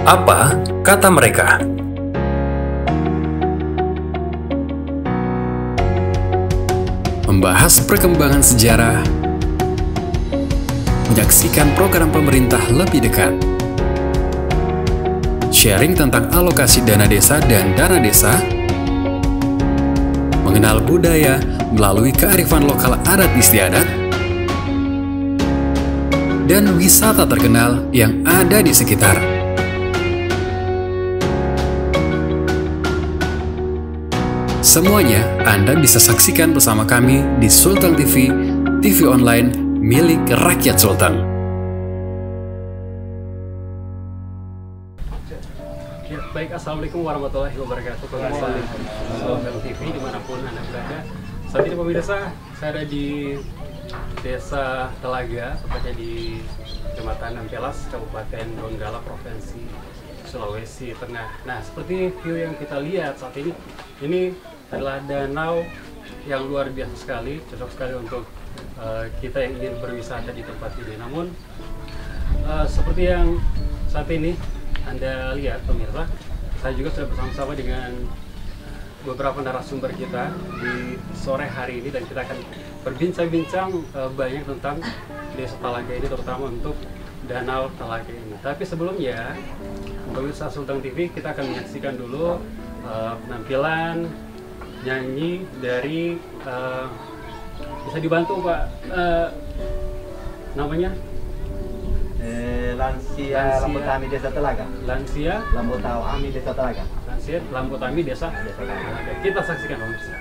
Apa kata mereka? Membahas perkembangan sejarah, menyaksikan program pemerintah lebih dekat, sharing tentang alokasi dana desa dan dana desa, mengenal budaya melalui kearifan lokal adat istiadat, dan wisata terkenal yang ada di sekitar. Semuanya Anda bisa saksikan bersama kami di Sultan TV, TV online milik rakyat Sultan. Ya, baik, Assalamualaikum warahmatullahi wabarakatuh. Pemirsa Sultan TV dimanapun Anda berada. Saat ini pemirsa, saya ada di Desa Telaga, tepatnya di Kecamatan Amplas, Kabupaten Donggala, Provinsi Sulawesi Tengah. Nah, seperti view yang kita lihat saat ini adalah danau yang luar biasa sekali, cocok sekali untuk kita yang ingin berwisata di tempat ini. Namun, seperti yang saat ini Anda lihat pemirsa, saya juga sudah bersama-sama dengan beberapa narasumber kita di sore hari ini, dan kita akan berbincang-bincang banyak tentang Desa Telaga ini, terutama untuk Danau Telaga ini. Tapi sebelumnya, pemirsa Sultan TV, kita akan menyaksikan dulu penampilan nyanyi dari bisa dibantu Pak namanya Lansia Lambutami Desa Telaga. Lansia Lambutami Desa Telaga. Lansia Lambutami Desa Telaga. Kita saksikan pemirsa.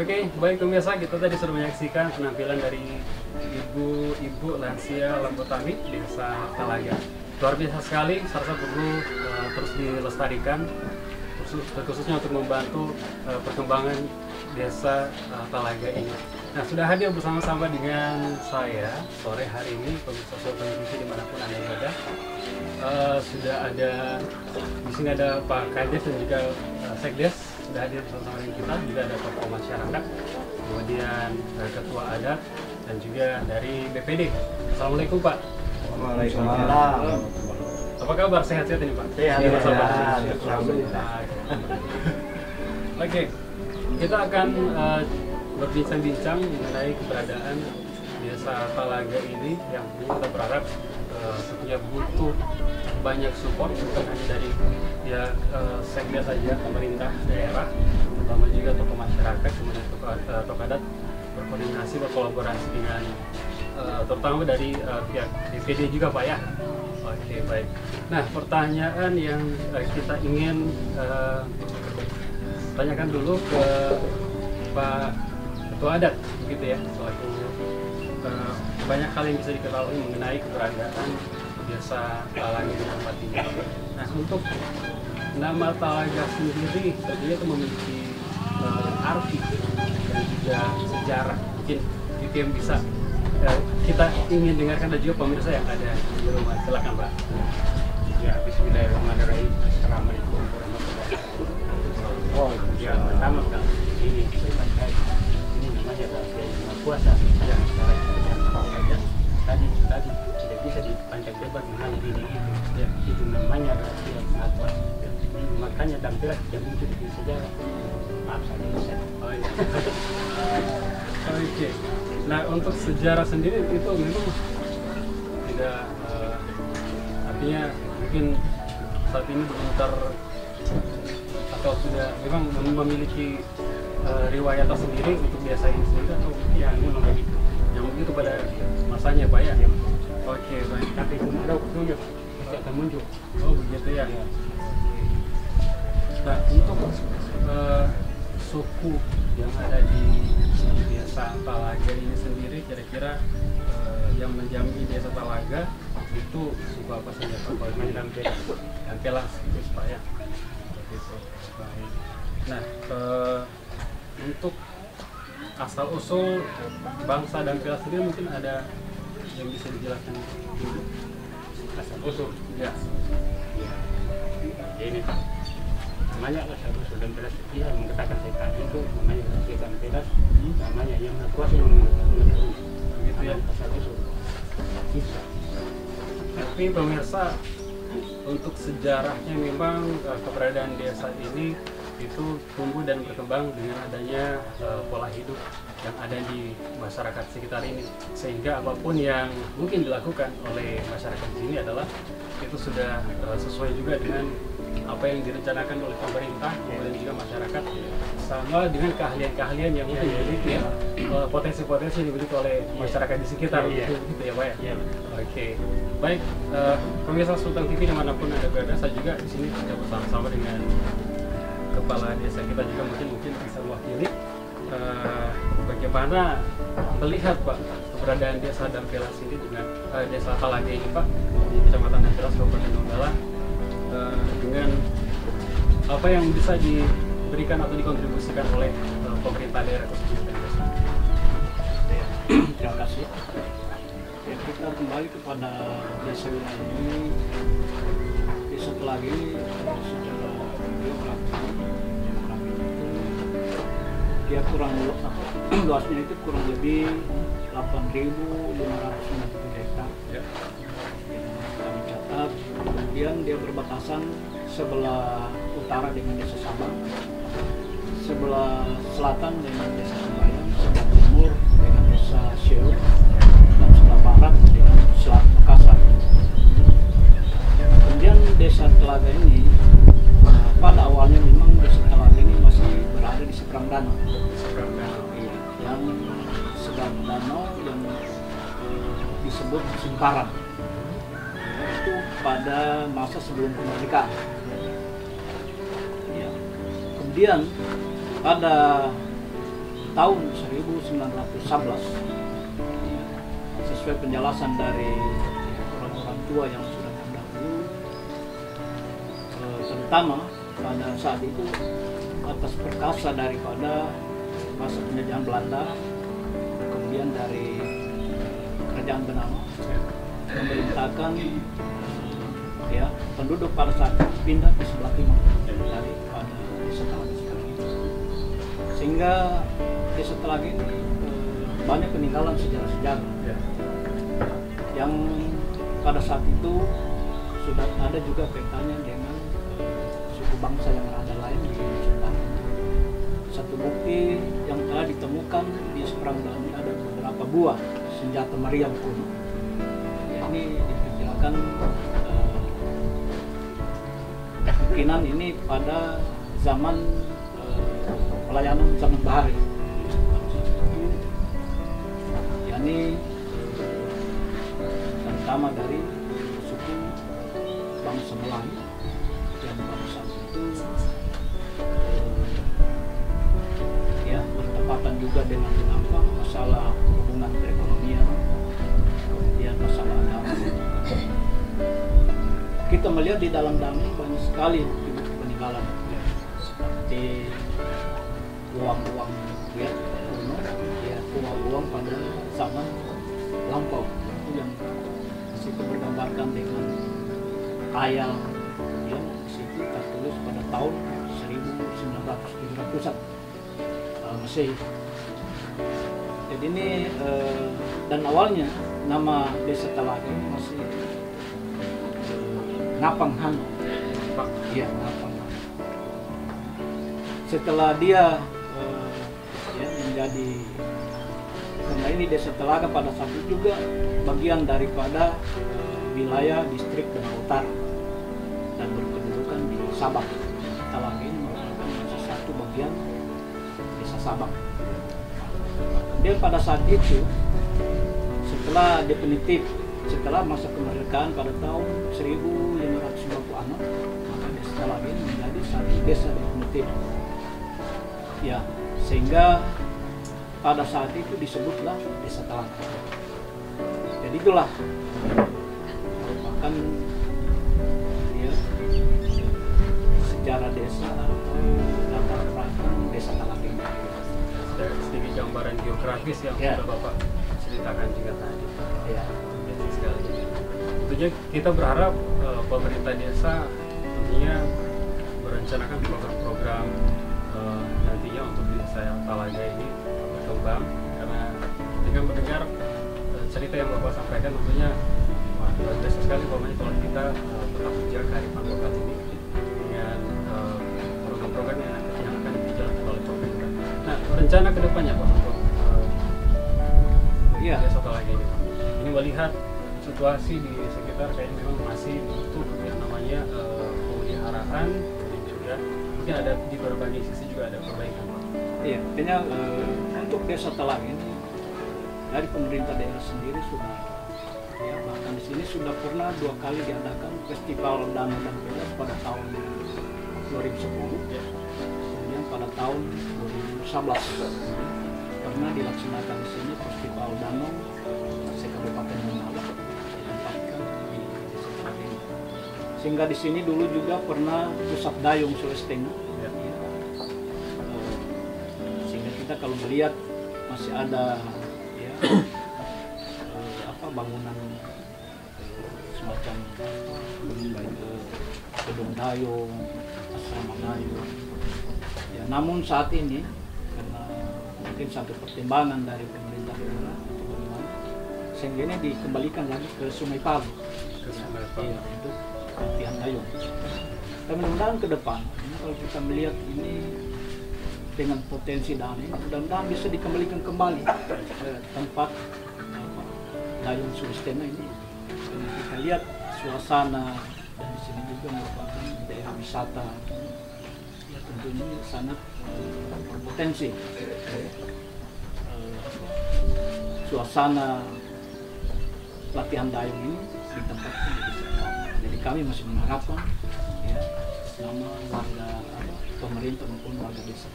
Oke, baik pemirsa, kita tadi sudah menyaksikan penampilan dari ibu-ibu lansia Lambutami Desa Telaga. Luar biasa sekali, saya rasa perlu terus dilestarikan, khususnya untuk membantu perkembangan Desa Telaga ini. Nah, sudah hadir bersama-sama dengan saya sore hari ini, pemirsa Sultan TV dimanapun Anda berada. Sudah ada, di sini ada Pak Kades dan juga Sekdes, sudah hadir bersama dengan kita, juga ada tokoh masyarakat, kemudian ketua adat, dan juga dari BPD. Assalamualaikum Pak. Waalaikumsalam. Apa kabar? Sehat-sehat ini Pak? Sehat. Oke, kita akan berbincang-bincang mengenai keberadaan Desa Telaga ini, yang kita berharap tentunya butuh banyak support, bukan hanya dari Sekdes saja, pemerintah daerah, terutama juga tokoh masyarakat, kemudian tokoh adat, berkoordinasi, berkolaborasi dengan terutama dari pihak DPD juga Pak ya. Oke, baik. Nah, pertanyaan yang kita ingin tanyakan dulu ke Pak Ketua Adat, begitu ya, selaku banyak hal yang bisa diketahui mengenai keberadaan Desa Telaga di tempat ini. Nah, untuk nama Telaga sendiri tentunya itu memiliki arti dan juga sejarah. Mungkin itu yang bisa kita ingin dengarkan dan juga pemirsa yang ada di rumah. Silakan Pak. Ya, bismillahirrahmanirrahim. Assalamualaikum warahmatullahi wabarakatuh. Oh, yang pertama kan ini namanya rahasia puasa. Ya, tadi tidak bisa dipanjang lebar mengenai ini itu. Ya, itu namanya rahasia puasa. Makanya tampilan tidak muncul di sejarah. Maaf saya. Oh iya. Oke. Nah, untuk sejarah sendiri itu memang tidak artinya mungkin saat ini belum atau sudah memang memiliki riwayat tersendiri untuk biasa ini sendiri atau yang begitu pada masanya Pak ya? Oke, baik. Tapi belum ada waktunya akan muncul. Oh begitu ya. Nah, untuk suku yang ada di desa Talaga ini sendiri, kira-kira yang menjambi desa Talaga itu suku apa saja Pak? Dampelas itu Pak ya. Begitu. Baik. Nah, untuk asal usul bangsa Dampelas sendiri mungkin ada yang bisa dijelaskan dulu? Asal usul. Ya. Ini namanya asal usul Dampelas itu yang mengatakan saya tadi itu namanya rahasia Dampelas, namanya yang kuasa yang mengetahui. Begitu ya. Asal usul. Bisa. Tapi pemirsa, untuk sejarahnya memang keberadaan desa ini itu tumbuh dan berkembang dengan adanya pola hidup yang ada di masyarakat sekitar ini, sehingga apapun yang mungkin dilakukan oleh masyarakat di sini adalah itu sudah sesuai juga dengan apa yang direncanakan oleh pemerintah dan juga masyarakat, sama dengan keahlian-keahlian yang mungkin dimiliki ya, potensi-potensi yang dimiliki oleh masyarakat di sekitar, gitu ya Pak ya. Oke, baik pemirsa Sultan TV dimanapun Anda berada, saya juga di sini sudah bersama-sama dengan kepala desa kita juga mungkin bisa mewakili bagaimana melihat Pak keberadaan desa Dampelas ini dengan desa Talaga ini Pak di Kecamatan Dampelas Kabupaten Donggala dengan apa yang bisa diberikan atau dikontribusikan oleh pemerintah daerah tersebut. Terima kasih. Ya, kita kembali kepada desa wilayah ini. Desa Talaga ini secara geografi dia kurang luasnya itu kurang lebih 8.550 hektar. Ya. Kami catat, kemudian dia berbatasan sebelah utara dengan desa Sabang, sebelah selatan dengan desa Sembayang, sebelah timur dengan desa Syeu, dan sebelah barat dengan Selat Makassar. Kemudian desa Talaga ini pada awalnya memang desa Talaga ini masih berada di seberang danau. Yang seberang danau yang disebut Singkaran. Itu pada masa sebelum kemerdekaan. Ya. Kemudian pada tahun 1911 sesuai penjelasan dari orang-orang tua yang sudah terdahulu, terutama pada saat itu atas perkasa daripada masa penjajahan Belanda, kemudian dari kerajaan Benama memerintahkan ya penduduk pada saat pindah ke sebelah timur dari pada desa Talaga sekarang ini, sehingga desa Talaga ini banyak peninggalan sejarah-sejarah yang pada saat itu sudah ada juga kaitannya dengan suku bangsa yang ada lain di Sultan. Satu bukti yang telah ditemukan di seberang danau ini ada beberapa buah senjata meriam kuno. Ya, ini diperkirakan kemungkinan ini pada zaman pelayanan zaman bahari. Yakni terutama dari suku bangsa Melayu yang pada saat itu ya bertepatan juga dengan apa masalah hubungan perekonomian, kemudian masalah agama. Kita melihat di dalam danau banyak sekali peninggalan seperti uang-uang ya kuno, ya uang-uang pada zaman lampau itu yang di situ bergambarkan dengan ayam ya, di situ tertulis pada tahun 1970-an Masehi. Jadi ini dan awalnya nama Desa Talaga ini masih Ngapang Hano. Iya, Ngapang Hano. Setelah dia ya, menjadi, karena ini Desa Telaga pada saat itu juga bagian daripada wilayah distrik Danau Utara dan berkedudukan di Sabang. Talaga ini merupakan salah satu bagian Desa Sabang. Kemudian pada saat itu setelah definitif, setelah masa kemerdekaan pada tahun 1596, maka Desa Talaga ini menjadi satu desa definitif. Ya, sehingga pada saat itu disebutlah Desa Talaga. Jadi itulah merupakan ya, sejarah desa atau latar belakang Desa Talaga ini. Sedikit gambaran geografis yang sudah Bapak ceritakan juga tadi. Ya. Penting sekali. Tentunya kita berharap pemerintah desa tentunya merencanakan program-program nantinya untuk desa Talaga ini berkembang, karena dengan mendengar cerita yang Bapak sampaikan tentunya luar biasa sekali pokoknya kalau kita tetap menjaga kearifan lokal ini dengan program-program yang akan dijalankan oleh pemerintah. Nah, rencana kedepannya Pak untuk Desa Talaga ini, ini melihat situasi di sekitar kayaknya memang masih butuh yang namanya pemeliharaan dan juga mungkin ada di berbagai sisi juga ada perbaikan. Iya, kayaknya untuk Desa Talaga ini dari pemerintah daerah sendiri sudah ya, bahkan di sini sudah pernah 2 kali diadakan festival Danau dan Pelas pada tahun 2010 ya. Kemudian pada tahun 2011 pernah dilaksanakan di sini festival Danau se-Kabupaten Donggala ditempatkan di Desa Talaga ini. Sehingga di sini dulu juga pernah pusat dayung Sulawesi Tengah. Ya. Sehingga kita kalau melihat masih ada ya, bangunan semacam gedung dayung, asrama dayung. Ya, namun saat ini karena mungkin satu pertimbangan dari pemerintah daerah atau bagaimana, sehingga ini dikembalikan lagi ke Sungai Palu. Ya, untuk latihan dayung. Dan mudah-mudahan ke depan, ini kalau kita melihat ini dengan potensi dana ini, mudah-mudahan bisa dikembalikan kembali ke tempat dayung Sulawesi Tengah ini. Dan kita lihat suasana dan di sini juga merupakan daerah wisata. Ya, tentunya sangat berpotensi. Suasana latihan dayung ini ditempatkan di Desa Talaga. Jadi kami masih mengharapkan ya, nama warga pemerintah maupun warga desa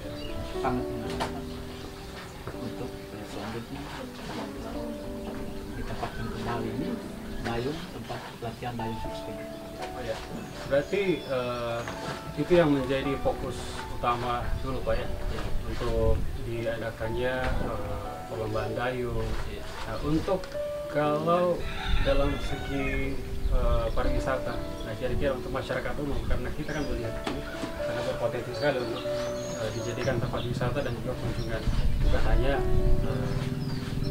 sangat mengharapkan untuk selanjutnya ditempatkan kembali ini dayung, tempat latihan dayung Sulawesi Tengah. Oh ya, berarti itu yang menjadi fokus utama dulu Pak ya, untuk diadakannya perlombaan dayung. Nah, untuk kalau dalam segi pariwisata, nah kira-kira untuk masyarakat umum, karena kita kan melihat ini sangat berpotensi sekali untuk dijadikan tempat wisata dan juga kunjungan, bukan hanya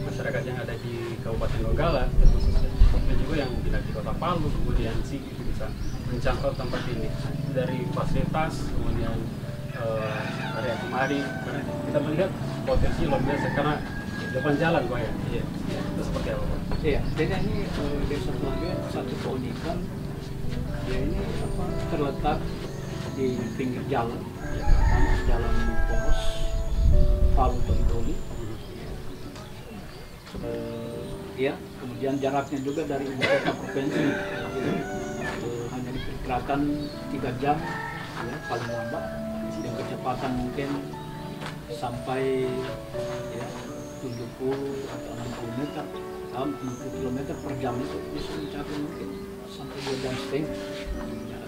masyarakat yang ada di Kabupaten Donggala khususnya, tapi juga yang mungkin di Kota Palu, kemudian Sigi bisa menjangkau tempat ini dari fasilitas, kemudian area kemari. Kita melihat potensi luar biasa karena depan jalan Pak ya. Iya. Itu seperti apa Pak? Iya, jadi ini Desa Talaga satu keunikan, ya ini terletak di pinggir jalan, jalan poros Palu Tondoli. Ya, kemudian jaraknya juga dari ibu kota provinsi hanya diperkirakan 3 jam ya, paling lambat, dan kecepatan mungkin sampai ya 70 atau 60 meter, 60 km per jam itu bisa mencapai mungkin sampai 2,5 jam.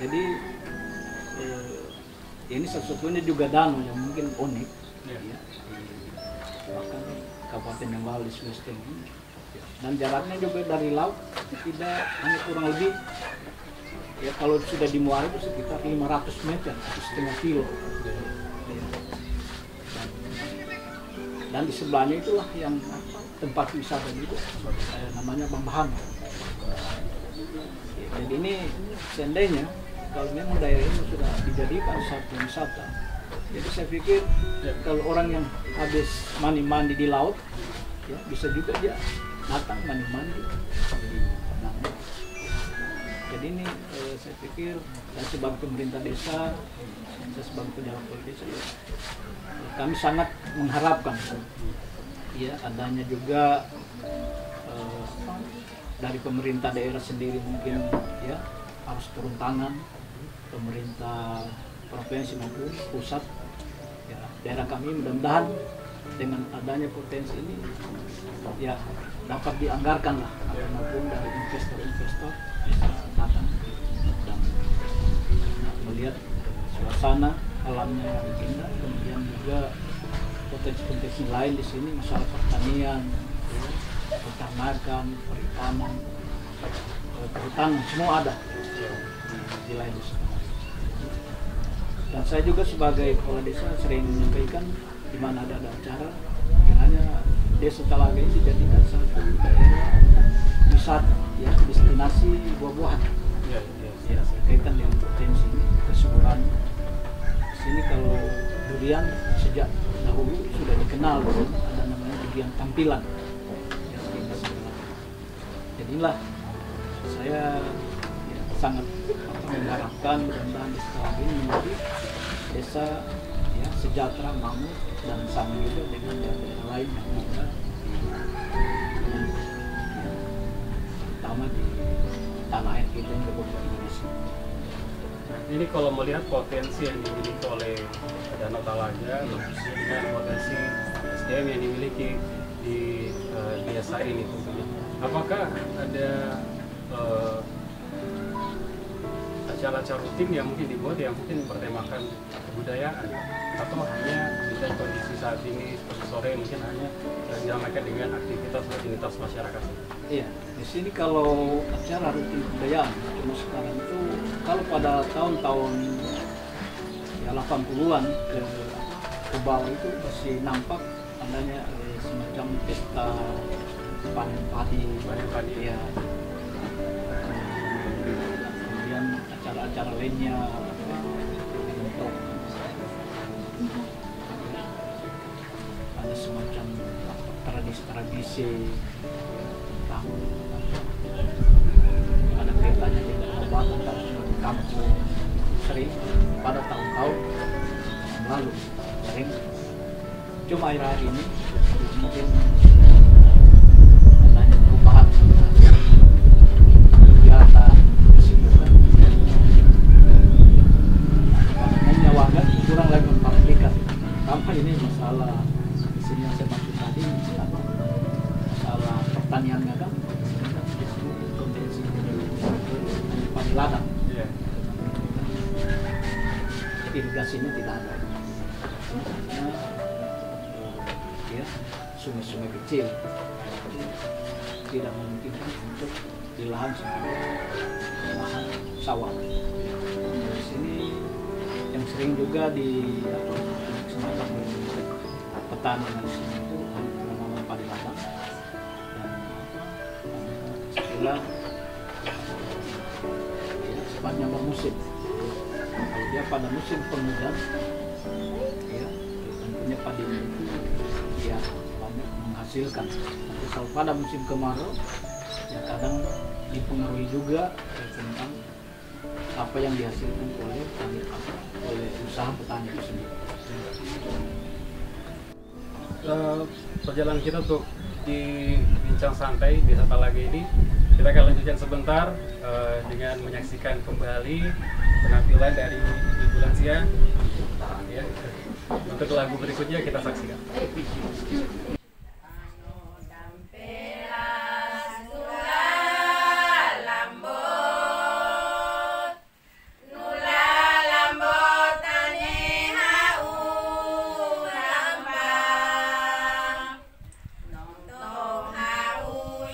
Jadi ini satu-satunya juga danau yang mungkin unik ya, bahkan Kabupaten Donggala di Sulawesi Tengah Dan jaraknya juga dari laut tidak hanya kurang lebih ya kalau sudah di Muara itu sekitar 500 meter, 1,5 kilo. Dan di sebelahnya itulah yang tempat wisata juga, namanya Bambahan. Jadi ini seandainya kalau memang daerah ini sudah dijadikan satu wisata, jadi saya pikir kalau orang yang habis mandi-mandi di laut, ya bisa juga dia datang mandi-mandi. Jadi ini saya pikir saya sebagai pemerintah desa, saya sebagai pejabat desa, kami sangat mengharapkan ya adanya juga dari pemerintah daerah sendiri mungkin ya harus turun tangan, pemerintah provinsi maupun pusat ya, daerah kami mudah-mudahan dengan adanya potensi ini ya dapat dianggarkan lah maupun dari investor-investor bisa datang dan melihat suasana alamnya yang indah, kemudian juga potensi-potensi lain di sini masalah pertanian, ya, peternakan, perikanan, perhutanan semua ada di lain desa. Dan saya juga sebagai kepala desa sering menyampaikan di mana ada acara, kiranya desa Talaga ini dijadikan satu daerah wisata, ya destinasi buah-buahan. Ya, berkaitan dengan potensi kesuburan. Di sini kalau durian sejak dahulu sudah dikenal, ada namanya durian tampilan. Ya, jadilah saya ya, sangat mengharapkan mudah-mudahan desa Talaga ini menjadi desa ya sejahtera, makmur dan sama juga dengan daerah lain yang juga terutama di tanah air kita yang Republik Indonesia. Ini kalau melihat potensi yang dimiliki oleh Danau Talaga, khususnya dengan potensi SDM yang dimiliki di desa ini tentunya, apakah ada acara-acara rutin yang mungkin dibuat yang mungkin bertemakan kebudayaan, atau hanya misalnya kondisi saat ini seperti sore mungkin hanya diramaikan dengan aktivitas rutinitas masyarakat? Iya, di sini kalau acara rutin kebudayaan cuma sekarang itu kalau pada tahun-tahun ya 80-an ke bawah itu masih nampak adanya semacam pesta panen padi, ya. Kemudian acara-acara lainnya untuk ada semacam tradisi-tradisi tentang ada kaitannya dengan pengobatan tradisional di kampung, sering pada tahun-tahun lalu sering, cuma akhir-akhir ini mungkin adanya perubahan kegiatan kesibukan umumnya warga kurang lagi memperhatikan tanpa ini masalah di sini yang saya maksud tadi masalah pertaniannya kan konvensi padi ladang, irigasinya tidak ada. Ya, sungai-sungai kecil tidak memungkinkan untuk di lahan seperti lahan sawah. Di sini yang sering juga di semacam petani di sini itu menanam padi ladang dan istilah ya, sifatnya bermusim. Kalau dia pada musim penghujan, ya tentunya padi itu ya banyak menghasilkan. Tapi kalau pada musim kemarau, ya kadang dipengaruhi juga tentang apa yang dihasilkan oleh petani, oleh usaha petani itu sendiri. Perjalanan kita untuk di bincang santai di Desa Talaga ini, kita akan lanjutkan sebentar dengan menyaksikan kembali penampilan dari Ibu Lansia. Ya. Untuk lagu berikutnya kita saksikan. Hãy subscribe cho kênh Ghiền Mì Gõ để không bỏ lỡ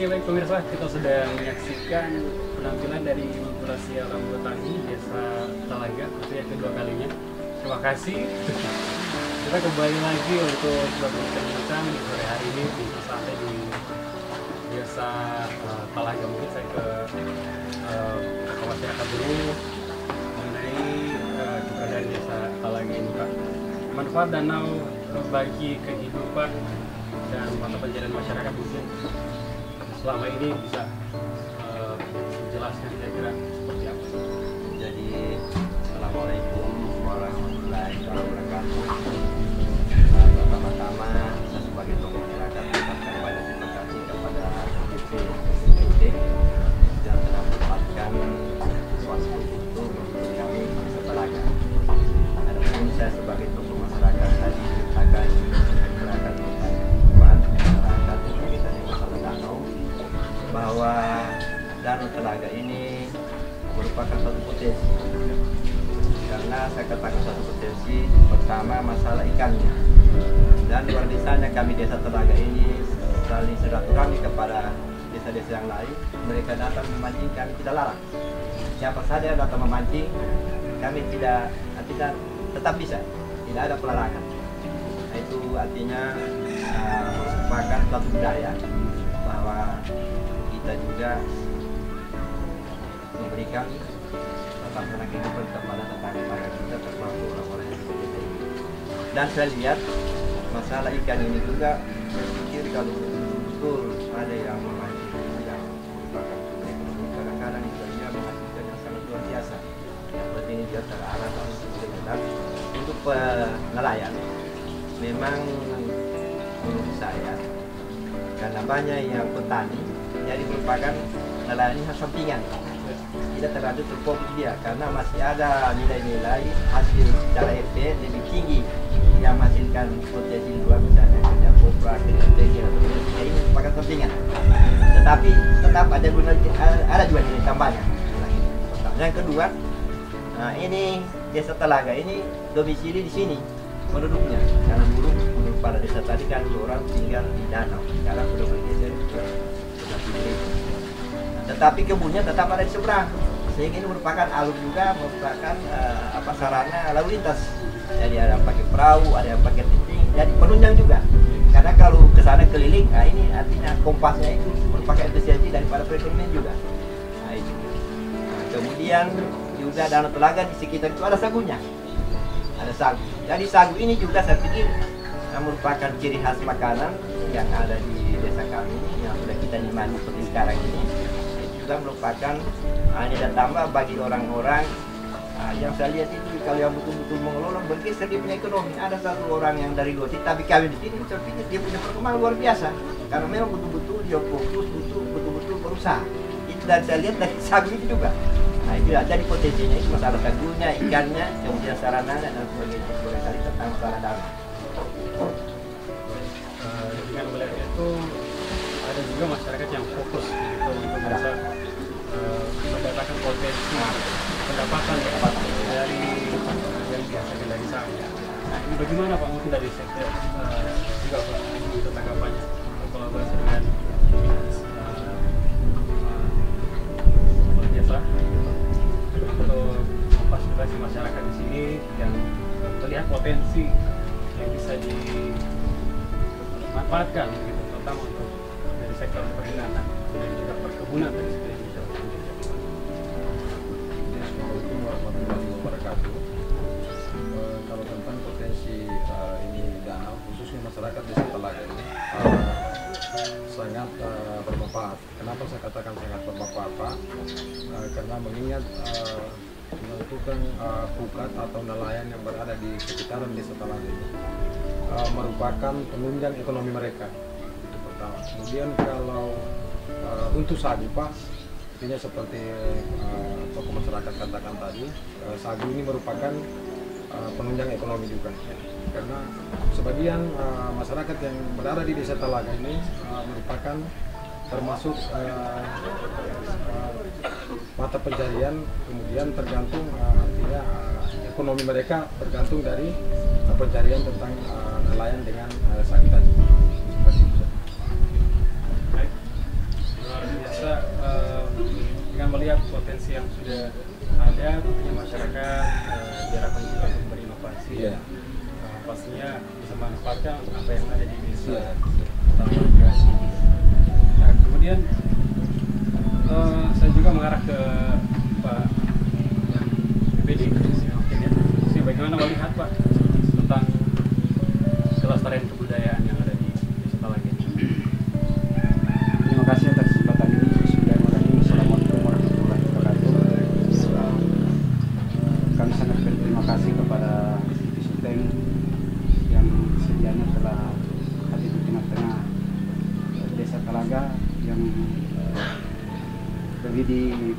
Oke, baik pemirsa, kita sedang menyaksikan penampilan dari populasi orang Botani Desa Talaga untuk yang kedua kalinya. Terima kasih. Kita kembali lagi untuk berbincang di sore hari ini di santai di Desa Talaga. Mungkin saya ke masyarakat dulu mengenai keberadaan Desa Talaga ini, Pak. Manfaat danau bagi kehidupan dan mata pencarian masyarakat mungkin selama ini bisa menjelaskan kira-kira seperti apa? Jadi, Assalamualaikum warahmatullahi wabarakatuh. Pertama-tama, saya sebagai tokoh masyarakat mengucapkan banyak terima kasih kepada BPPT yang telah menempatkan suatu itu untuk kami Desa Talaga. Adapun saya sebagai tokoh masyarakat tadi akan masyarakat kita di masalah danau, bahwa Danau Talaga ini merupakan satu potensi. Karena saya katakan satu potensi, pertama masalah ikannya. Dan luar biasanya kami Desa Talaga ini saling silaturahmi kepada desa-desa yang lain. Mereka datang memancing, kami tidak larang. Siapa saja datang memancing, kami tidak tetap bisa, tidak ada pelarangan. Nah, itu artinya merupakan suatu budaya bahwa kita juga memberikan tatanan kehidupan kepada tetangga kita, termasuk orang-orang yang berbeda ini. Dan saya lihat masalah ikan ini juga, saya pikir kalau betul ada yang memancing yang merupakan sumber ekonomi, kadang-kadang ikannya menghasilkan yang sangat luar biasa. Yang penting dia terarah dan jelas. Untuk nelayan, memang menurut saya, karena banyak yang petani, jadi merupakan nelayan ini sampingan, tidak terlalu terfokus dia, karena masih ada nilai-nilai hasil secara RP lebih tinggi yang menghasilkan potensi luar, misalnya kerja kopra, kerja tegel, atau kerja ini merupakan sampingan. Tetapi tetap ada guna, ada juga nilai tambahnya. Yang kedua, nah ini Desa Talaga ini domisili di sini penduduknya, karena dulu pada desa tadi kan orang tinggal di danau, sekarang sudah bergeser ke sebelah kiri. Tetapi kebunnya tetap ada di seberang, sehingga ini merupakan alur juga, merupakan sarana lalu lintas. Jadi ada yang pakai perahu, ada yang pakai titing, jadi penunjang juga. Karena kalau ke sana keliling, nah ini artinya kompasnya itu merupakan efisiensi daripada perekonomian juga. Nah, itu. Nah, kemudian juga Danau Talaga di sekitar itu ada sagunya, ada sagu. Jadi sagu ini juga saya pikir merupakan ciri khas makanan yang ada di desa kami yang sudah kita nikmati seperti sekarang ini. Itu juga merupakan nilai tambah bagi orang-orang yang saya lihat itu, kalau yang betul-betul mengelola bergeser dia punya ekonomi. Ada satu orang yang dari Goti tapi kawin di sini, saya pikir dia punya perkembangan luar biasa karena memang betul-betul dia fokus untuk betul-betul berusaha. Itu dan saya lihat dari sagu itu juga. Nah itu ya, jadi potensinya itu masalah sagunya, ikannya, kemudian sarananya dan sebagainya. Boleh kali tentang masalah danau. Dengan melihat itu ada juga masyarakat yang fokus gitu untuk bisa mendapatkan potensi pendapatan dari yang biasa dari sana. Nah ini bagaimana Pak, mungkin dari sektor juga Pak untuk tanggapannya kolaborasi dengan biasa untuk memfasilitasi masyarakat di sini yang melihat potensi yang bisa dimanfaatkan gitu, terutama untuk dari sektor perikanan dan juga perkebunan tadi seperti itu. Assalamualaikum warahmatullahi wabarakatuh. Kalau tentang potensi ini danau, khususnya masyarakat Desa Talaga ini sangat bermanfaat. Kenapa saya katakan sangat bermanfaat, Pak? Karena mengingat menentukan pukat atau nelayan yang berada di sekitaran Desa Talaga ini merupakan penunjang ekonomi mereka. Itu pertama. Kemudian kalau untuk sagu, Pak, artinya seperti tokoh masyarakat katakan tadi, sagu ini merupakan penunjang ekonomi juga. Karena sebagian masyarakat yang berada di Desa Talaga ini merupakan termasuk mata pencarian, kemudian tergantung artinya ekonomi mereka tergantung dari pencarian tentang nelayan dengan sagu tadi. melihat potensi yang sudah ada, tentunya masyarakat diharapkan juga untuk berinovasi. Pastinya bisa manfaatkan apa yang ada di desa transmigrasi. Nah, kemudian saya juga mengarah ke Pak BPD mungkin ya. Jadi bagaimana melihat Pak tentang kelestarian kebudayaan yang ada di Desa Talaga? Terima kasih atas kesempatan ini. Bismillahirrahmanirrahim. Assalamualaikum warahmatullahi wabarakatuh. Kami sangat berterima kasih kepada TV Sulteng yang sedianya telah hadir di tengah-tengah Desa Talaga yang lebih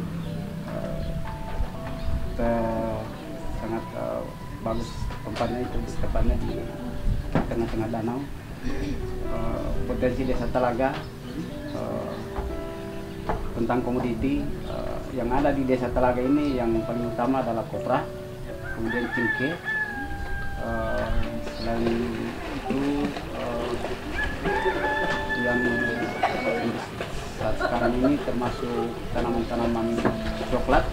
sangat bagus tempatnya, itu tepatnya di tengah-tengah danau. Potensi Desa Talaga tentang komoditi yang ada di Desa Talaga ini yang paling utama adalah kopra, kemudian cengkeh. Selain itu yang saat sekarang ini termasuk tanaman-tanaman coklat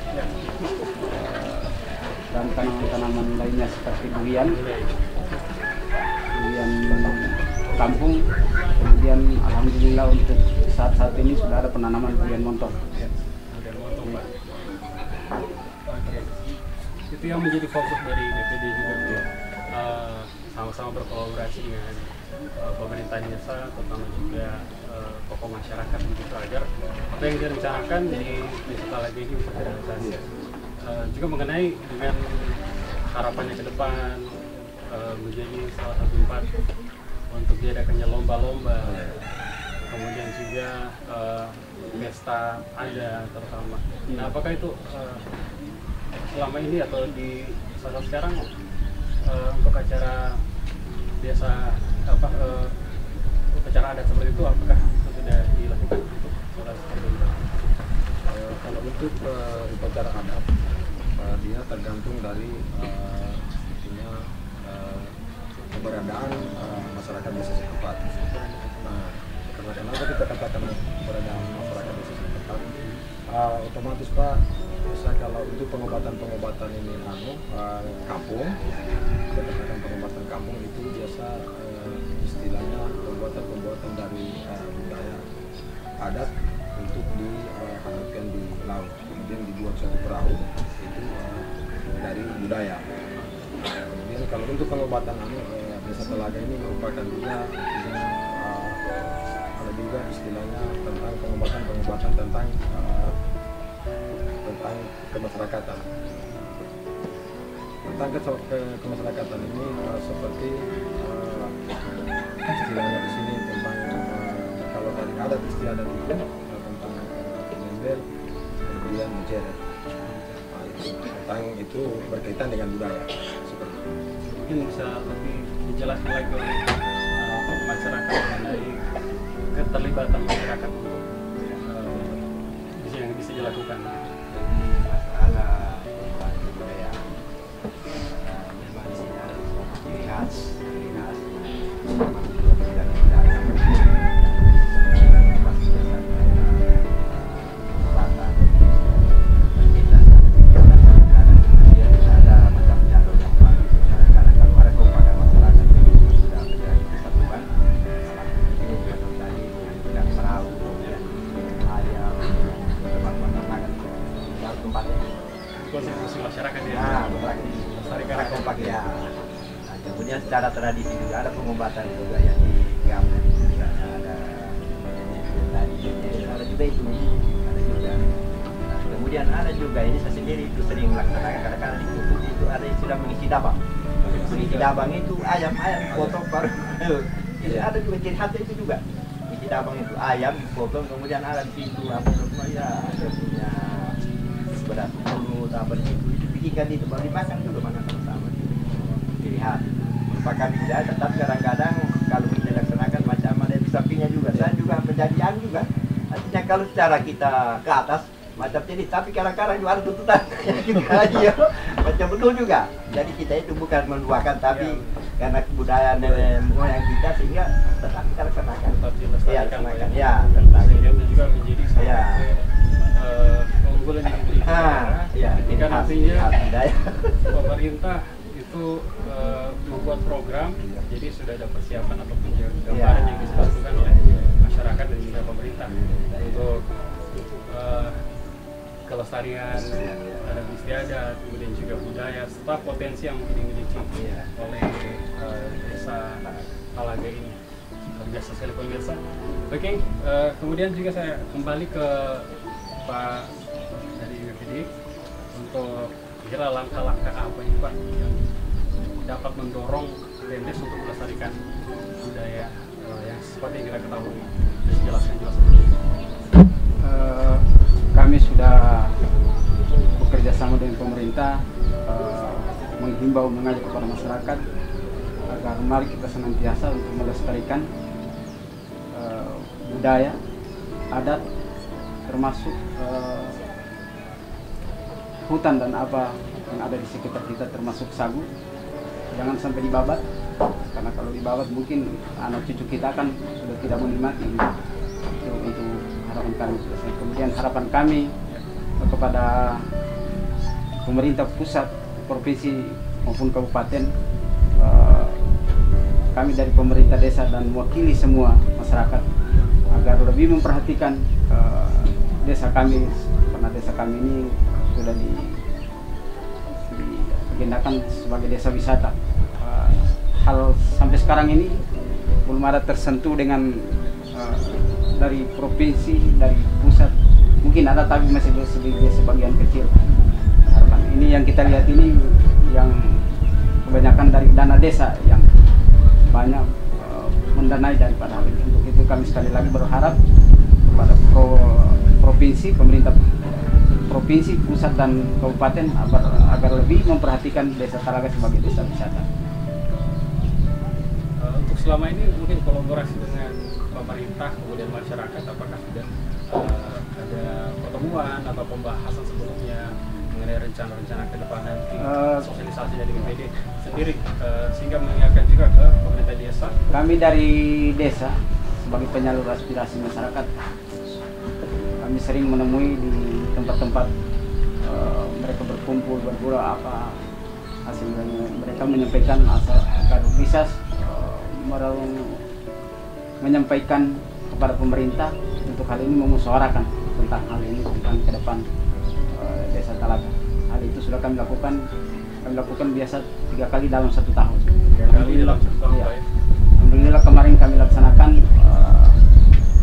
dan tanaman-tanaman lainnya seperti durian kampung. Kemudian alhamdulillah untuk saat ini sudah ada penanaman durian montong. Durian montong, Pak. Oke. Itu yang menjadi fokus dari BPD juga, ya. Sama-sama berkolaborasi dengan pemerintah desa, terutama juga tokoh masyarakat begitu, agar apa yang direncanakan di Desa Talaga ini bisa terrealisasi. Juga mengenai dengan harapannya ke depan menjadi salah satu tempat untuk diadakannya lomba-lomba, kemudian juga pesta ada terutama. Nah, apakah itu selama ini atau di saat sekarang untuk acara biasa upacara adat seperti itu, apakah itu sudah dilakukan untuk seperti itu? Kalau untuk upacara adat, dia tergantung dari keberadaan masyarakat desa setempat. Nah, karena kenapa kita katakan keberadaan masyarakat desa setempat? Otomatis Pak, bisa kalau untuk pengobatan ini kampung, kita katakan pengobatan kampung itu biasa istilahnya pembuatan dari budaya adat untuk dihangatkan di laut, kemudian dibuat suatu perahu itu dari budaya. Kemudian kalau untuk pengobatan Desa Talaga ini merupakan juga ada juga istilahnya tentang pengobatan tentang kemasyarakatan. Tentang kemasyarakatan ini seperti istilahnya di sini tentang kalau dari adat istilah adat itu tentang membel, kemudian menjeret. Tentang itu berkaitan dengan budaya seperti itu. Mungkin bisa lebih dijelaskan lagi oleh masyarakat mengenai keterlibatan masyarakat untuk yang bisa dilakukan. Masalah budaya memang di sini ada ciri khas konstitusi masyarakat ya. Ya. Nah, kemudian secara tradisi juga ada pengobatan juga yang di kampung, misalnya ada juga itu, ada juga. Nah, kemudian ada juga ini saya sendiri itu sering melaksanakan kadang-kadang itu ada yang sudah mengisi dabang. Mengisi dabang itu ayam potong baru. Itu ada juga ciri khas itu juga. Mengisi dabang itu ayam potong, kemudian ada di pintu apa ya punya beras mulut apa itu bikinkan itu baru dimakan juga makan sama-sama. Dilihat merupakan tidak, tetapi kadang-kadang kalau kita laksanakan macam ada di sampingnya juga. Saya juga penjajian juga. Artinya kalau secara kita ke atas macam ini, tapi kadang-kadang juga ada tuntutan. Iya, macam betul juga. Jadi kita itu bukan menduakan, tapi karena kebudayaan nenek moyang kita sehingga tetap kita laksanakan. Tetap dilestarikan. Ya, tentang itu juga menjadi salah satu keunggulan Ya, ini kan artinya budaya. pemerintah itu membuat program, jadi sudah ada persiapan ataupun gambaran yang bisa dilakukan oleh masyarakat dan juga pemerintah untuk kelestarian adat istiadat, kemudian juga budaya serta potensi yang dimiliki oleh desa Talaga ini. Luar biasa sekali pemirsa. Oke, kemudian juga saya kembali ke Pak dari BPD untuk kira langkah-langkah apa ini Pak yang dapat mendorong BMDes untuk melestarikan budaya yang seperti yang kita ketahui dan dijelaskan jelas seperti ini. Kami sudah bekerja sama dengan pemerintah, menghimbau, mengajak kepada masyarakat agar mari kita senantiasa untuk melestarikan budaya, adat, termasuk hutan dan apa yang ada di sekitar kita, termasuk sagu. Jangan sampai dibabat, karena kalau dibabat mungkin anak cucu kita kan sudah tidak menikmati. Itu harapan kami. Kemudian harapan kami kepada pemerintah pusat, provinsi maupun kabupaten, kami dari pemerintah desa dan mewakili semua masyarakat agar lebih memperhatikan desa kami, karena desa kami ini sudah diagendakan sebagai desa wisata. Hal sampai sekarang ini belum ada tersentuh dengan dari provinsi, dari pusat. Mungkin ada tapi masih sebagian kecil. Harapan ini yang kita lihat ini yang kebanyakan dari dana desa yang banyak mendanai daripada hal ini. Untuk itu kami sekali lagi berharap kepada provinsi, pemerintah provinsi, pusat dan kabupaten agar lebih memperhatikan desa Talaga sebagai desa wisata. Untuk selama ini mungkin kolaborasi dengan pemerintah kemudian masyarakat, apakah sudah ada pertemuan atau pembahasan sebelumnya mengenai rencana-rencana ke depan nanti, sosialisasi dari BPD sendiri sehingga mengingatkan juga ke pemerintah desa? Kami dari desa sebagai penyalur aspirasi masyarakat, kami sering menemui di tempat-tempat mereka berkumpul, bergurau apa hasilnya. Mereka menyampaikan agar bisa menyampaikan kepada pemerintah untuk hal ini, memusyawarahkan tentang hal ini, tentang ke depan desa Talaga. Hal itu sudah kami lakukan biasa 3 kali dalam 1 tahun. 3 kali dalam 1 tahun, ya. Pak. Alhamdulillah kemarin kami laksanakan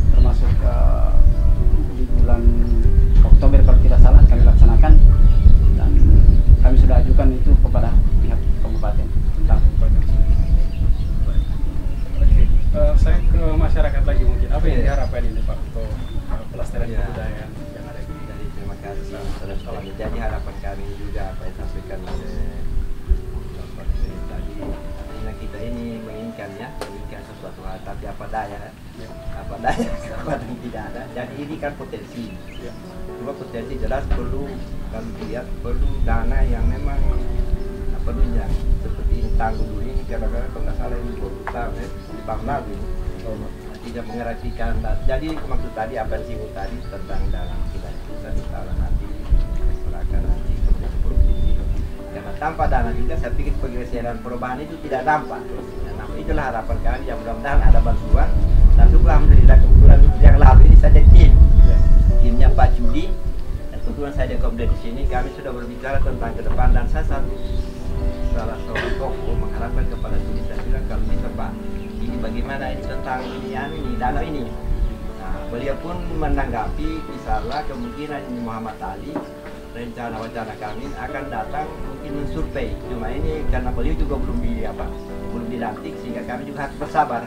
termasuk di bulan Oktober kalau tidak salah kami laksanakan, dan kami sudah ajukan itu kepada pihak kabupaten tentang saya ke masyarakat lagi mungkin. Apa yang diharapkan ini Pak untuk pelestarian kebudayaan yang ada di Jadi terima kasih. Jadi harapan kami juga apa yang disampaikan oleh Bapak Presiden tadi, artinya kita ini menginginkan sesuatu hal, tapi apa daya yang tidak ada. Jadi ini kan potensi. Cuma potensi jelas perlu kami lihat perlu dana yang memang perlunya seperti ini tanggul dulu ini kadang-kadang kalau nggak salah ini berutang di Bangladesh ini tidak mengertikan. Jadi maksud tadi apa yang singgung tadi tentang dalam kita misalnya nanti masyarakat nanti kemudian provinsi, karena tanpa dana juga saya pikir pergeseran perubahan itu tidak nampak. Nah, itulah harapan kami yang mudah-mudahan ada bantuan. Dan syukurlah alhamdulillah kebetulan yang lalu ini saya timnya Pak Judi, dan kebetulan saya kemudian di sini kami sudah berbicara tentang ke depan, dan saya salah seorang tokoh mengharapkan kepada sini, saya bilang kalau bisa Pak, ini bagaimana ini tentang ini dana ini. Nah, beliau pun menanggapi misalnya kemungkinan ini Muhammad Ali rencana wacana kami akan datang mungkin mensurvei. Cuma ini karena beliau juga belum dilantik sehingga kami juga harus bersabar.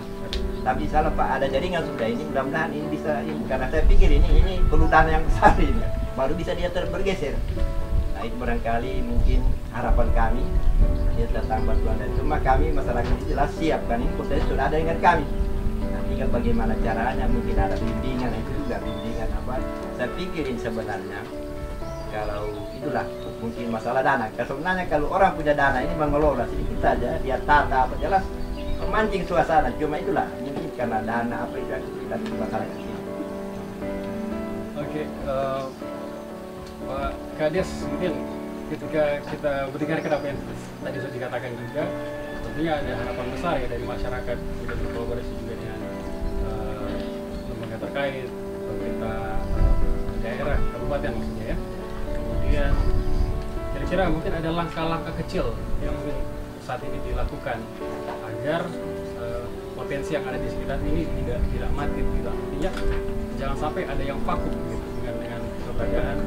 Tapi salah Pak, ada jaringan sudah ini, mudah-mudahan ini bisa ini, karena saya pikir ini perlu dana yang besar ini, baru bisa dia bergeser. Nah itu barangkali mungkin harapan kami dia tentang bantuan, dan cuma kami masyarakat ini jelas siap kan, ini potensi sudah ada dengan kami. Nah tinggal bagaimana caranya, mungkin ada bimbingan, itu juga bimbingan apa. Saya pikirin sebenarnya kalau itulah mungkin masalah dana. Sebenarnya kalau orang punya dana ini mengelola sedikit saja, dia tata apa jelas memancing suasana. Cuma itulah mungkin karena dana apa itu kita masalah ini. Oke, Pak Kades, mungkin ketika kita mendengarkan apa yang tadi sudah dikatakan juga, tentunya ada harapan besar ya dari masyarakat, kemudian berkolaborasi juga dengan lembaga terkait, pemerintah daerah, kabupaten maksudnya ya. Kemudian kira-kira mungkin ada langkah-langkah kecil yang mungkin saat ini dilakukan agar potensi yang ada di sekitar ini tidak mati, tidak artinya jangan sampai ada yang vakum gitu, dengan keberadaan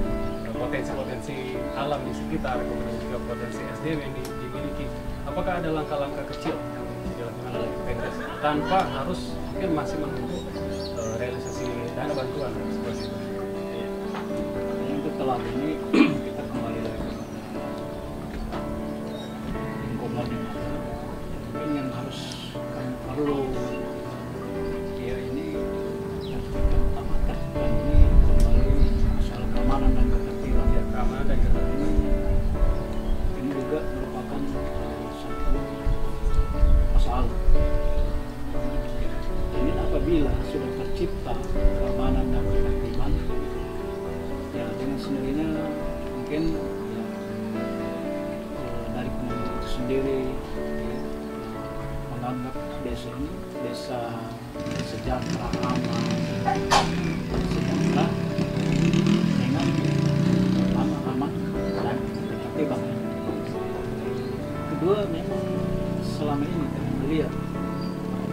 potensi-potensi alam di sekitar, kemudian juga potensi SDM yang dimiliki. Apakah ada langkah-langkah kecil yang bisa dilakukan oleh PNS tanpa harus mungkin masih menunggu realisasi dana bantuan seperti itu? Untuk telah ini kita kembali lagi lingkungan yang harus perlu ya ini yang pertama terkait ini kembali masalah keamanan dan ketertiban ya, Keamanan dan ketertiban ini juga merupakan satu masalah. Jadi apabila sudah tercipta keamanan dan ketertiban, ya dengan sendirinya mungkin ya, dari komunitas itu sendiri ya, menganggap desa ini desa sejahtera, aman, sejahtera dengan aman dan ketertiban. Kedua, memang selama ini kita melihat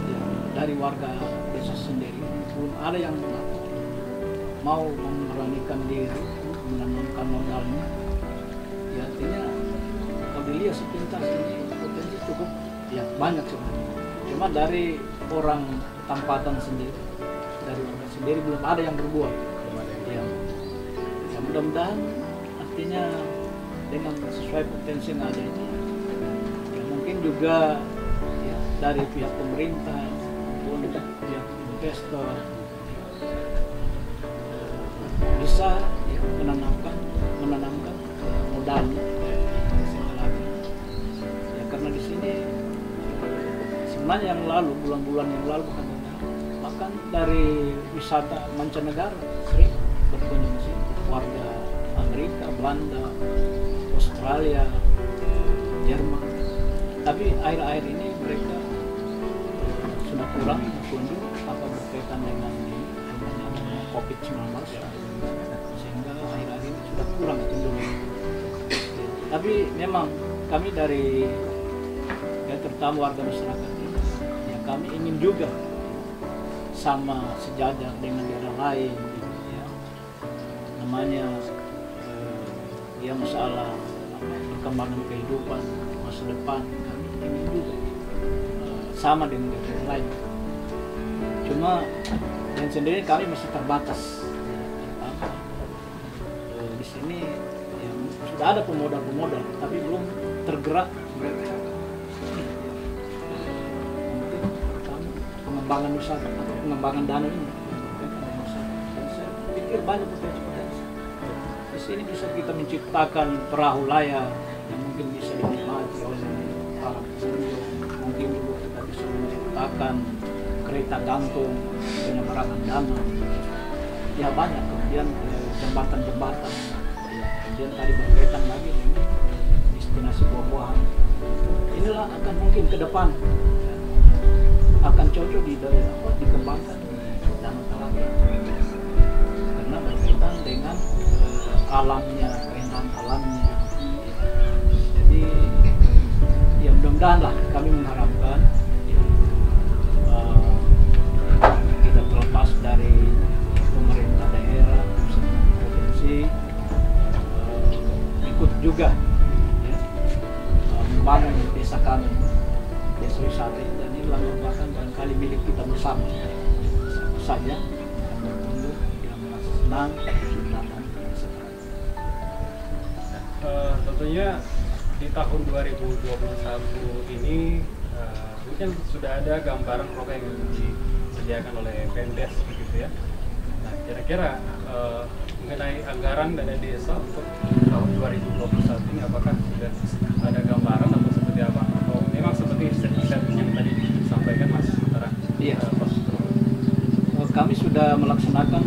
ya, dari warga desa sendiri belum ada yang mau memberanikan diri menanamkan modalnya. Ya artinya kalau dilihat sepintas ini potensi cukup ya banyak sebenarnya. Cuma dari orang tempatan sendiri, dari warga sendiri belum ada yang berbuat. Ya, ya mudah-mudahan artinya dengan sesuai potensi yang ada ini, ya mungkin juga ya, dari pihak pemerintah maupun pihak investor bisa ya, menanamkan modal lagi. Ya karena di sini sebenarnya yang lalu bulan-bulan yang lalu bahkan dari wisata mancanegara sering berkunjung ke sini, warga Amerika, Belanda, Australia, Jerman. Tapi akhir-akhir ini mereka sudah kurang berkunjung apa berkaitan dengan COVID-19 sehingga akhir-akhir ini sudah kurang kunjungan. Tapi memang kami dari ya terutama warga masyarakat ini, ya kami ingin juga sama sejajar dengan daerah lain, ya. Namanya ya masalah perkembangan kehidupan masa depan kami ingin juga sama dengan daerah lain. Cuma yang sendiri kami masih terbatas. Di sini ya, sudah ada pemodal-pemodal, tapi belum tergerak mereka. Mungkin pertama pengembangan wisata atau pengembangan dana ini. Dan saya pikir banyak potensi-potensi. Di sini bisa kita menciptakan perahu layar yang mungkin bisa dinikmati oleh para pengunjung. Mungkin juga kita bisa menciptakan kereta gantung penyeberangan dana. Ya banyak. Kemudian jembatan-jembatan. Ya, kemudian tadi berkaitan lagi dengan destinasi buah-buahan. Inilah akan mungkin ke depan ya, akan cocok dikembangkan di Danau Talaga karena berkaitan dengan alamnya, keindahan alamnya. Jadi ya mudah-mudahan lah kami mengharapkan kita terlepas dari pemerintah daerah, provinsi ikut juga ya, membangun desa kami, desa wisata ini, dan ini merupakan barangkali milik kita bersama. Siapa saja yang berkunjung yang merasa senang datang ke desa kami. Tentunya di tahun 2021 ini mungkin sudah ada gambaran program yang disediakan oleh Pemdes begitu ya. Nah, kira-kira mengenai anggaran dana desa untuk tahun 2021 ini apakah sudah ada gambaran atau seperti apa? Atau memang seperti statement yang tadi disampaikan Mas Tara? Iya. Kami sudah melaksanakan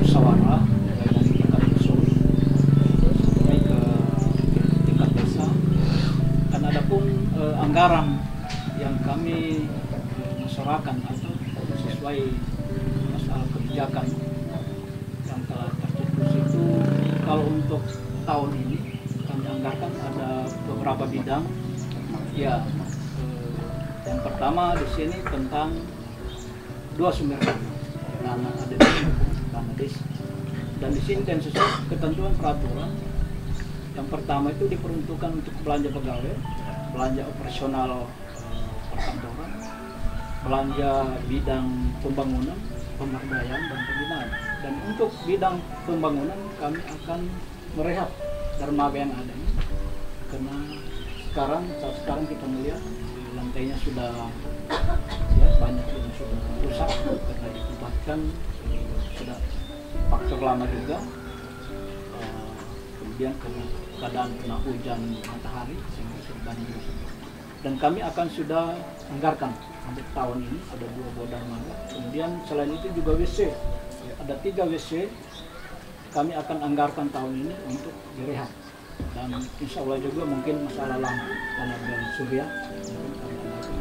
musyawarah dari tingkat usul anggaran yang kami masyarakat atau sesuai masalah kebijakan yang telah tercetus itu, kalau untuk tahun ini kami anggarkan ada beberapa bidang. Ya, yang pertama di sini tentang 2 sumber dana ada di dana desa, dan di sini dan sesuai ketentuan peraturan. Yang pertama itu diperuntukkan untuk belanja pegawai, belanja operasional perkantoran, belanja bidang pembangunan, pemberdayaan dan pembinaan. Dan untuk bidang pembangunan kami akan merehab dermaga yang ada ini, karena saat sekarang kita melihat lantainya sudah ya banyak yang sudah rusak karena ditempat sudah faktor lama juga, kemudian keadaan kena hujan matahari sehingga banjir. Dan kami akan sudah anggarkan untuk tahun ini ada 2 buah dermaga. Kemudian selain itu juga WC, ada 3 WC kami akan anggarkan tahun ini untuk direhab. Dan insya Allah juga mungkin masalah lampu panel surya mungkin kami anggarkan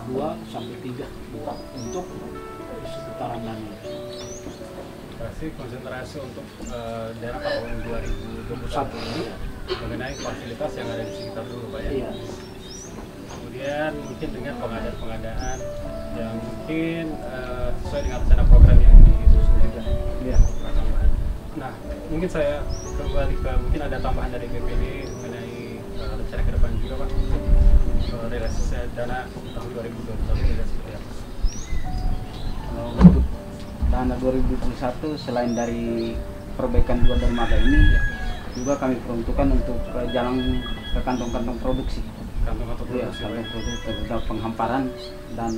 2 sampai 3 buah untuk di seputaran Danau. Berarti konsentrasi untuk daerah tahun 2021 ini mengenai fasilitas yang ada di sekitar dulu, Pak ya. Iya. Kemudian mungkin dengan pengadaan yang mungkin sesuai dengan rencana program yang disusun juga. Iya. Nah, mungkin saya kembali ke mungkin ada tambahan dari BPD mengenai rencana ke depan juga, Pak, untuk realisasi dana tahun 2021 tidak seperti apa? Untuk dana 2021 selain dari perbaikan 2 dermaga ini, juga kami peruntukkan untuk jalan ke kantong-kantong produksi. Kantong-kantong Iya, produksi, kantong produksi tentang penghamparan dan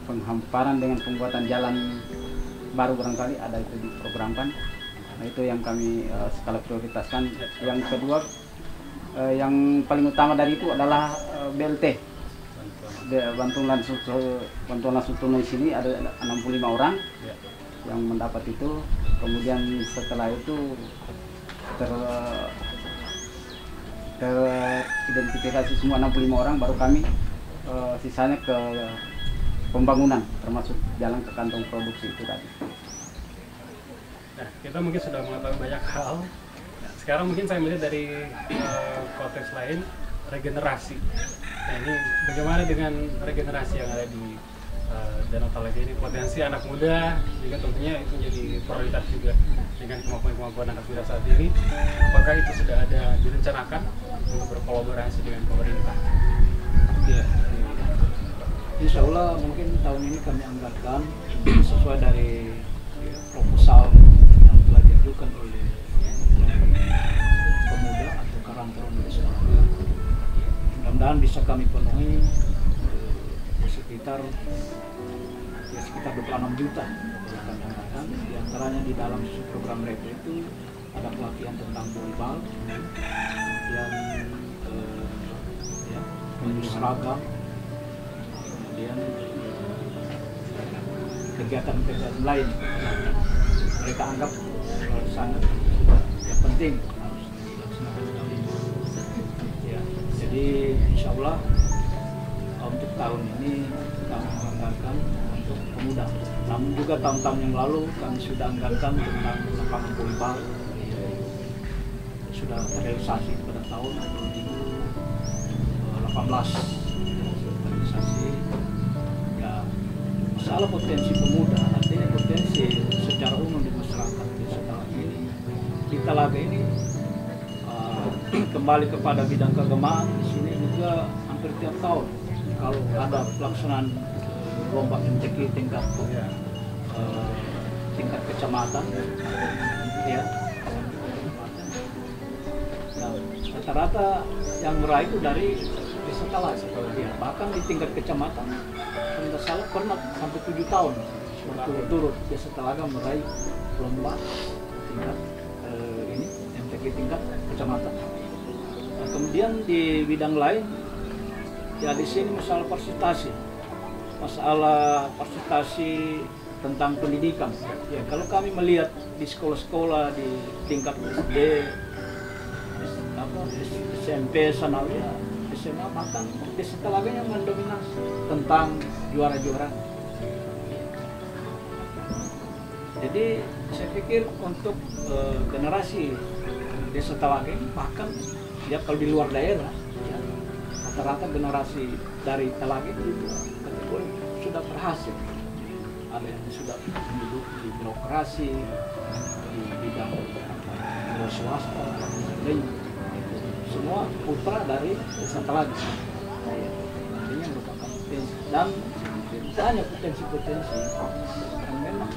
penghamparan dengan pembuatan jalan baru barangkali ada itu diprogramkan. Nah, itu yang kami skala prioritaskan. Yang kedua, yang paling utama dari itu adalah BLT. Bantuan langsung tunai sini ada 65 orang yang mendapat itu. Kemudian setelah itu teridentifikasi semua 65 orang, baru kami sisanya ke pembangunan termasuk jalan ke kantong produksi itu tadi. Nah, kita mungkin sudah mengetahui banyak hal. Sekarang mungkin saya melihat dari konteks lain, regenerasi. Nah, ini bagaimana dengan regenerasi yang ada di Danau Talaga ini? Potensi anak muda juga tentunya itu menjadi prioritas juga dengan kemampuan anak muda saat ini. Apakah itu sudah ada direncanakan untuk berkolaborasi dengan pemerintah? Ya, insya Allah mungkin tahun ini kami anggarkan sesuai dari proposal yang telah diajukan oleh pemuda atau Karang Taruna Desa. Mudah-mudahan bisa kami penuhi sekitar 26 juta yang kami anggarkan. Di antaranya di dalam program mereka itu ada pelatihan tentang volleyball, kemudian baju seragam, kemudian kegiatan-kegiatan lain mereka anggap sangat yang penting harus dilaksanakan tahun ini. Ya, jadi insya Allah untuk tahun ini kami menganggarkan untuk pemuda. Namun juga tahun-tahun yang lalu kami sudah anggarkan tentang lapangan volleyball, sudah terrealisasi pada tahun 2018 terrealisasi. Ya, masalah potensi pemuda, artinya potensi secara umum di masyarakat di Talaga ini. Di Talaga ini kembali kepada bidang keagamaan, di sini juga hampir tiap tahun kalau ada pelaksanaan lomba MTQ tingkat kecamatan, ya. Nah, rata-rata yang meraih itu dari desa Talaga. Ya, bahkan di tingkat kecamatan, kalau tidak salah pernah sampai 7 tahun berturut-turut desa Talaga meraih lomba tingkat MTQ tingkat kecamatan. Nah, kemudian di bidang lain, ya di sini masalah partisipasi tentang pendidikan. Ya, kalau kami melihat di sekolah-sekolah di tingkat SD, SMP Sanawiyah, SMA bahkan Desa Telaga yang mendominasi tentang juara-juara. Jadi saya pikir untuk generasi Desa Telaga ini, bahkan ya kalau di luar daerah ya, rata-rata generasi dari Telaga itu kategori sudah berhasil. Ada yang sudah duduk di birokrasi, di bidang swasta, dan semua putra dari Desa Telaga. Artinya merupakan potensi, dan tidak hanya potensi-potensi yang memang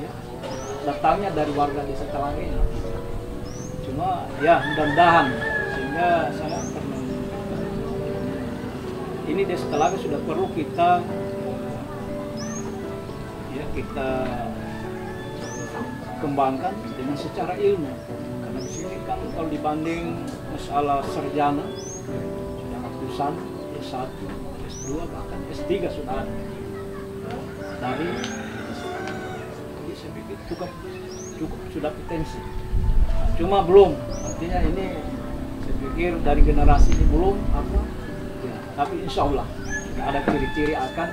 ya, datangnya dari warga Desa Telaga ini. Cuma ya mudah-mudahan, sehingga saya pernah ini Desa Telaga sudah perlu kita kembangkan dengan secara ilmu, karena di sini kan kalau dibanding masalah sarjana sudah ratusan, S1, S2 bahkan S3 sudah ada dari. Jadi saya pikir cukup sudah potensi, cuma belum, artinya ini saya pikir dari generasi ini belum apa ya, tapi insya Allah ada ciri-ciri akan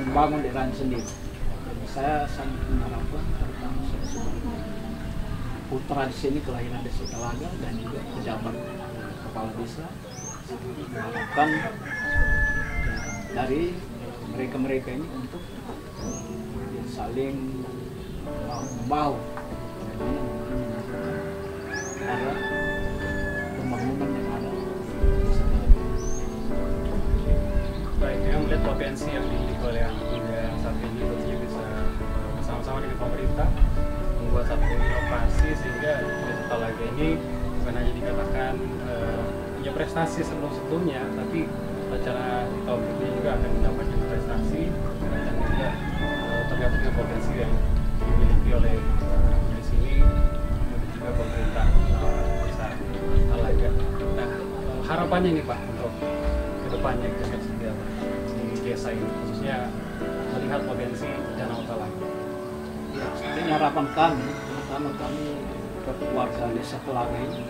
membangun daerah sendiri. Jadi saya sangat mengharapkan, terutama saya sebagai putra di sini kelahiran Desa Telaga dan juga pejabat kepala desa, mengharapkan ya, dari mereka-mereka ini untuk saling membahu ada pembangunan yang ada. Baik, yang melihat potensi yang dimiliki oleh anak muda saat ini tentunya bisa bersama-sama dengan pemerintah membuat satu inovasi sehingga Desa Telaga ini bukan hanya dikatakan punya prestasi sebelum-sebelumnya, tapi secara di tahun ini juga akan mendapatkan prestasi dan juga tergantung dengan potensi yang dimiliki oleh di sini dan juga pemerintah Desa Telaga. Nah, harapannya nih Pak untuk kedepannya kita seperti apa di desa ini, khususnya melihat potensi Danau Telaga. Ya, ini harapan kami, terutama kami warga Desa Telaga ini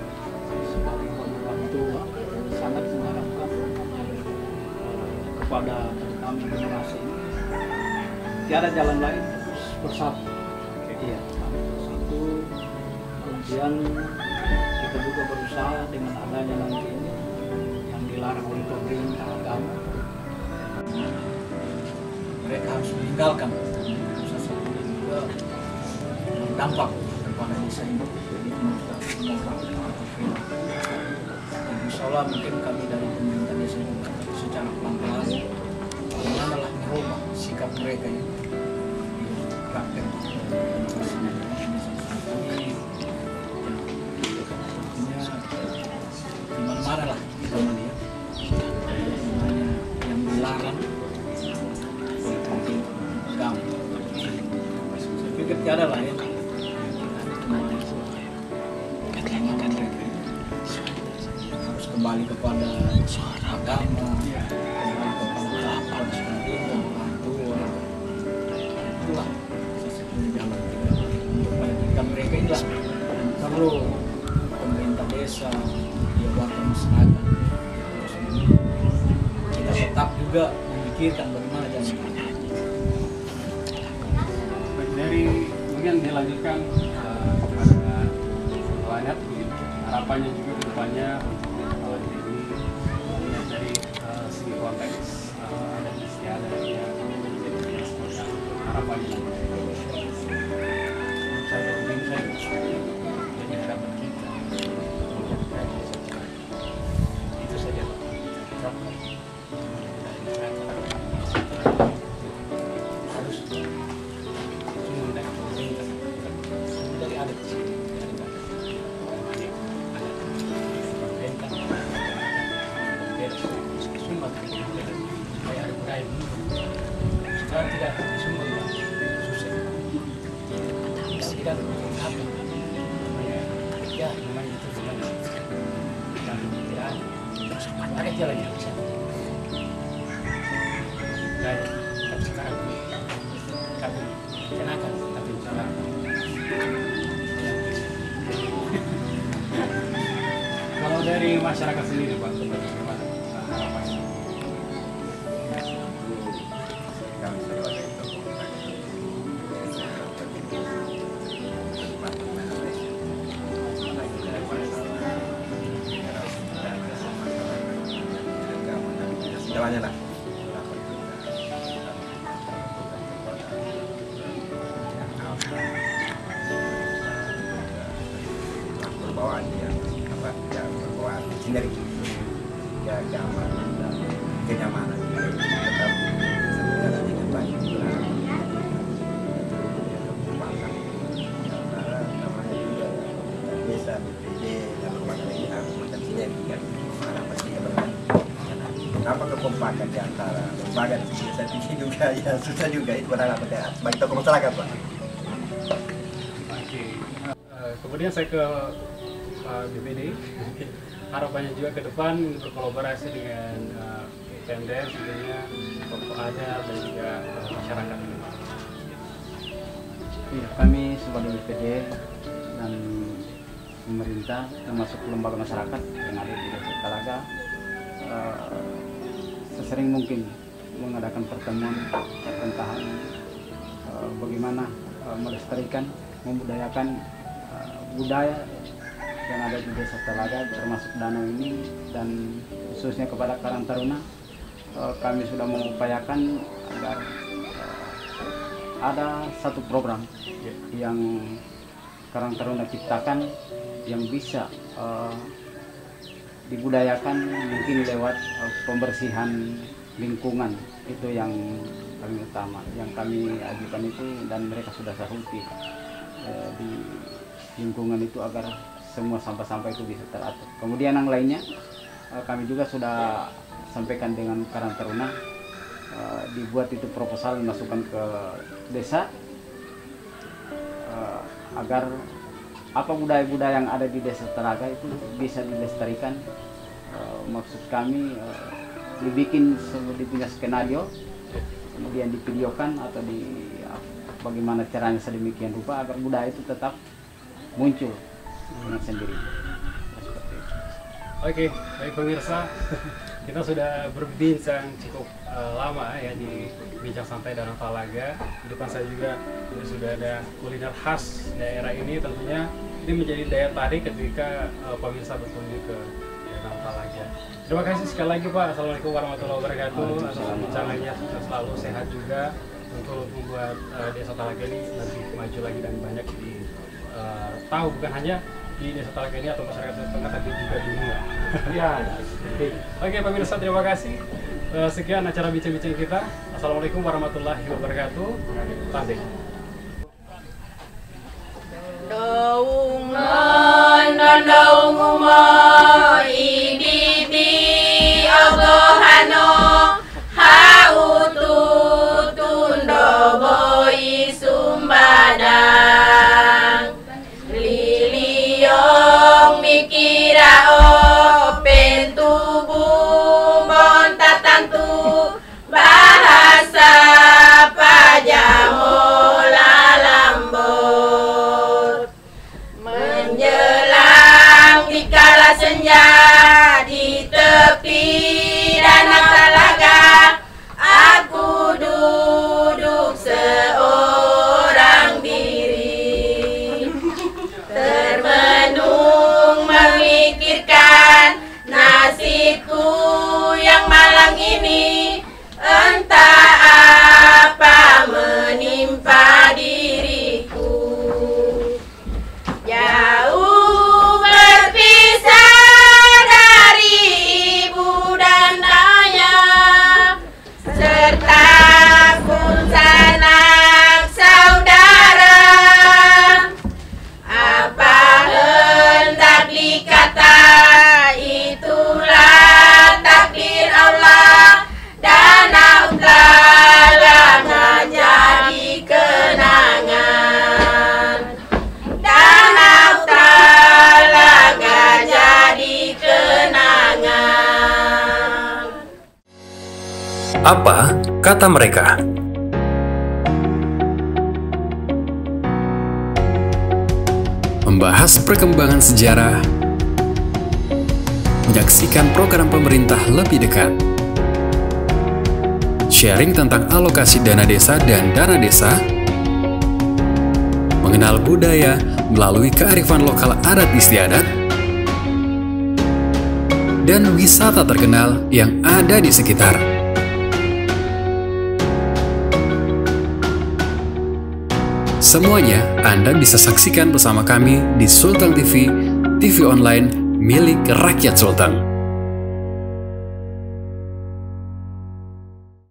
sebagai orang tua sangat mengharapkan kepada kami generasi ini tiada jalan lain bersatu. Iya, bersatu. Kemudian kita juga berusaha dengan adanya nanti ini yang dilarang oleh pemerintah agama, mereka harus meninggalkan. Salah satunya juga berdampak kepada desa ini. Jadi insya mungkin kami dari pemerintah desa juga secara pelan-pelan bagaimana merubah sikap mereka ini di praktek. Di mana-mana lah kita melihat yang dilarang oleh pemerintah agama. Saya pikir tiada lah ya. Harus kembali kepada agama, kembali kepada pemerintah, orang tua. Itulah sesungguhnya jalan kita. Supaya mereka inilah yang perlu pemerintah desa, ya warga masyarakat. Kita tetap juga memikirkan bagaimana jalan kita. Baik, dari mungkin dilanjutkan kepada Langat, harapannya juga ke depannya untuk ini melihat dari segi konteks dan istiadatnya, harapannya saya jadi harapan kita itu saja. Harus mengundang pemerintah dari adat sini. Sekarang tidak semua susah. Tidak apa. Ya, memang itu memang tidak ada jalan yang bisa. Dan tapi sekarang kami kenakan tapi salah. Kalau dari masyarakat sendiri Pak, seperti gimana harapannya? Kami sebagai segalanya lah. Berbawaan yang apa? Yang berbawaan sinergi, ya keamanan dan kenyamanan tetap berjalan dengan baik. Antara namanya juga desa BPD dan lembaga ini harus macam sinergi kan. Mana mestinya bermain. Apa kekompakan di antara lembaga dan saya pikir juga ya susah juga itu adalah bagi tokoh masyarakat Pak. Oke. Kemudian saya ke BPD. Harapannya juga ke depan berkolaborasi dengan Pemda, tentunya tokoh adat dan juga masyarakat ini. Iya, kami sebagai BPD dan pemerintah termasuk lembaga masyarakat yang ada di Desa Talaga sesering mungkin mengadakan pertemuan tentang bagaimana melestarikan, membudayakan budaya yang ada di Desa Talaga termasuk danau ini, dan khususnya kepada Karang Taruna kami sudah mengupayakan agar ada satu program yang Karang Taruna ciptakan yang bisa dibudayakan mungkin lewat pembersihan lingkungan. Itu yang paling utama yang kami ajukan itu, dan mereka sudah sahuti di lingkungan itu agar semua sampah-sampah itu bisa teratur. Kemudian yang lainnya kami juga sudah sampaikan dengan Karang Taruna, dibuat itu proposal masukkan ke desa agar apa budaya-budaya yang ada di Desa Talaga itu bisa dilestarikan. Maksud kami dibikin punya skenario, kemudian divideokan atau bagaimana caranya sedemikian rupa agar budaya itu tetap muncul dengan sendiri. Oke, baik pemirsa, kita sudah berbincang cukup lama ya di Bincang Santai Danau Talaga. Di depan saya juga sudah ada kuliner khas daerah ini. Tentunya ini menjadi daya tarik ketika pemirsa berkunjung ke Danau Talaga. Terima kasih sekali lagi Pak. Assalamualaikum warahmatullahi wabarakatuh. Atas perbincangannya, selalu sehat juga untuk membuat Desa Talaga ini lebih maju lagi dan banyak tahu, bukan hanya di Desa Talaga ini atau masyarakat Desa Tengah, tapi juga dunia. Ya. Oke pemirsa, terima kasih. Sekian acara bincang-bincang kita. Assalamualaikum warahmatullahi wabarakatuh. Tanding. Daung non daung umo ibiti ogohano hautu tundo boi sumbadang liliong mikirao pentubu bontatantu bahasa pajamo lalambot menjelang dikala senja di tepi danau Talaga aku duduk seorang diri termenung memikirkan nasibku yang malang ini, entah apa menimpa diriku. Jauh berpisah dari ibu dan ayah serta pun sanak saudara. Apa hendak dikata, itulah takdir Allah. Danau Talaga jadi kenangan. Danau Talaga jadi kenangan. Apa kata mereka? Membahas perkembangan sejarah, menyaksikan program pemerintah lebih dekat. Sharing tentang alokasi dana desa dan dana desa, mengenal budaya melalui kearifan lokal adat istiadat, dan wisata terkenal yang ada di sekitar. Semuanya Anda bisa saksikan bersama kami di Sultan TV, TV online milik rakyat Sultan.